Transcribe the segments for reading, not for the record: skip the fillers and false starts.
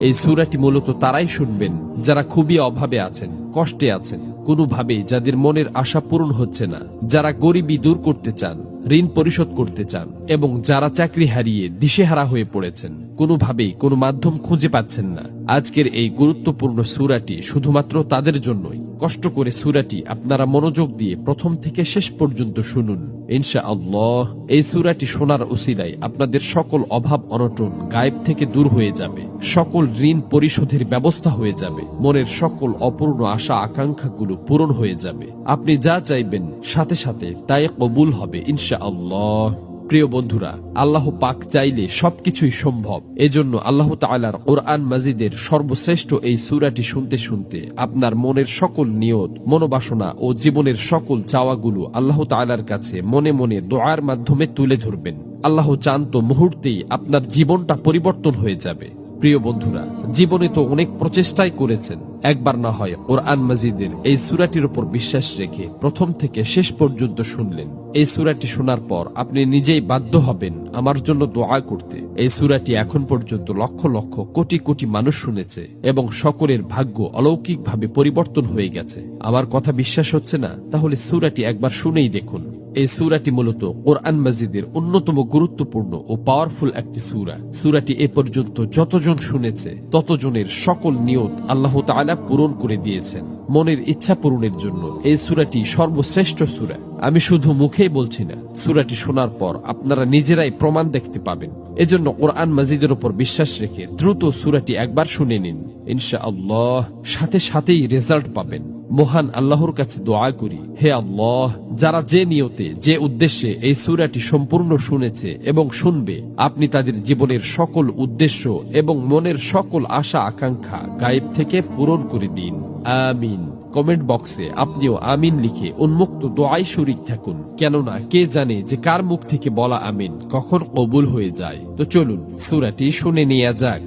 এই সূরাটি মূলত তারাই শুনবেন যারা খুবই অভাবে আছেন, কষ্টে আছেন, কোনোভাবেই যাদের মনের আশা পূরণ হচ্ছে না, যারা গরিবি দূর করতে চান, ঋণ পরিশোধ করতে চান, এবং যারা চাকরি হারিয়ে দিশেহারা হয়ে পড়েছেন, কোনোভাবেই কোনো মাধ্যম খুঁজে পাচ্ছেন না। আজকের এই গুরুত্বপূর্ণ সূরাটি শুধুমাত্র তাদের জন্যই। কষ্ট করে সূরাটি আপনারা মনোযোগ দিয়ে প্রথম থেকে শেষ পর্যন্ত শুনুন। ইনশাআল্লাহ এই সূরাটি শোনার উসিলায় আপনাদের সকল অভাব অনটন গায়েব থেকে দূর হয়ে যাবে, সকল ঋণ পরিশোধের ব্যবস্থা হয়ে যাবে, মনের সকল অপূর্ণ আশা আকাঙ্ক্ষাগুলো পূরণ হয়ে যাবে। আপনি যা চাইবেন সাথে সাথে তাই কবুল হবে ইনশাআল্লাহ। প্রিয় বন্ধুরা, আল্লাহ পাক চাইলে সবকিছুই সম্ভব। এজন্য আল্লাহ তাআলার কোরআন মাজিদের সর্বশ্রেষ্ঠ এই সূরাটি শুনতে শুনতে আপনার মনের সকল নিয়ত, মনোবাসনা ও জীবনের সকল চাওয়াগুলো আল্লাহ তাআলার কাছে মনে মনে দোয়ার মাধ্যমে তুলে ধরবেন। আল্লাহ চান তো মুহূর্তেই আপনার জীবনটা পরিবর্তন হয়ে যাবে। প্রিয় বন্ধুরা, জীবনে তো অনেক প্রচেষ্টাই করেছেন, একবার না হয় কোরআন মাজিদের এই সূরাটির উপর বিশ্বাস রেখে প্রথম থেকে শেষ পর্যন্ত শুনলেন। এই সূরাটি শোনার পর আপনি নিজেই বাধ্য হবেন আমার জন্য দোয়া করতে। এই সূরাটি এখন পর্যন্ত লক্ষ লক্ষ কোটি কোটি মানুষ শুনেছে এবং সকলের ভাগ্য অলৌকিকভাবে পরিবর্তন হয়ে গেছে। আমার কথা বিশ্বাস হচ্ছে না? তাহলে সূরাটি একবার শুনেই দেখুন। এই সূরাটি মূলত কোরআন মাজিদের অন্যতম গুরুত্বপূর্ণ ও পাওয়ারফুল একটি সূরা। সূরাটি এ পর্যন্ত যতজন শুনেছে ততজনের সকল নিয়ত আল্লাহ তাআলা পূরণ করে দিয়েছেন। মনের ইচ্ছা পূরণের জন্য এই সূরাটি সর্বশ্রেষ্ঠ সূরা। আমি শুধু মুখেই বলছি না, সূরাটি শোনার পর আপনারা নিজেরাই প্রমাণ দেখতে পাবেন। এজন্য কোরআন মাজিদের উপর বিশ্বাস রেখে দ্রুত সূরাটি একবার শুনে নিন। ইনশাআল্লাহ সাথে সাথেই রেজাল্ট পাবেন। মহান আল্লাহর কাছে দোয়া করি, হে আল্লাহ, যারা যে নিয়তে যে উদ্দেশ্যে এই সূরাটি সম্পূর্ণ শুনেছে এবং শুনবে, আপনি তাদের জীবনের সকল উদ্দেশ্য এবং মনের সকল আশা আকাঙ্ক্ষা গায়েব থেকে পূরণ করে দিন। আমিন। কমেন্ট বক্সে আপনিও আমিন লিখে উন্মুক্ত দোয়ায় শরীক থাকুন, কেননা কে জানে যে কার মুখ থেকে বলা আমিন কখন কবুল হয়ে যায়। তো চলুন সূরাটি শুনে নেওয়া যাক।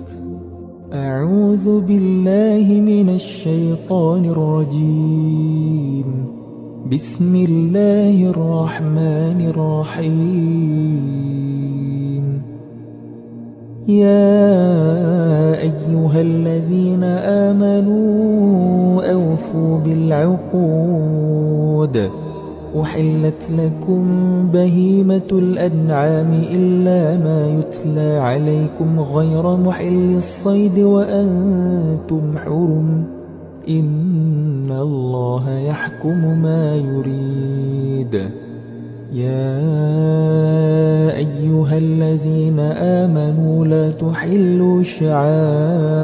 أعوذ بالله من الشيطان الرجيم. بسم الله الرحمن الرحيم. يا أيها الذين آمنوا أوفوا بالعقود. أحلت لكم بهيمة الأنعام إلا ما يتلى عليكم غير محل الصيد وأنتم حرم. إن الله يحكم ما يريد. يا أيها الذين آمنوا لا تحلوا شعائر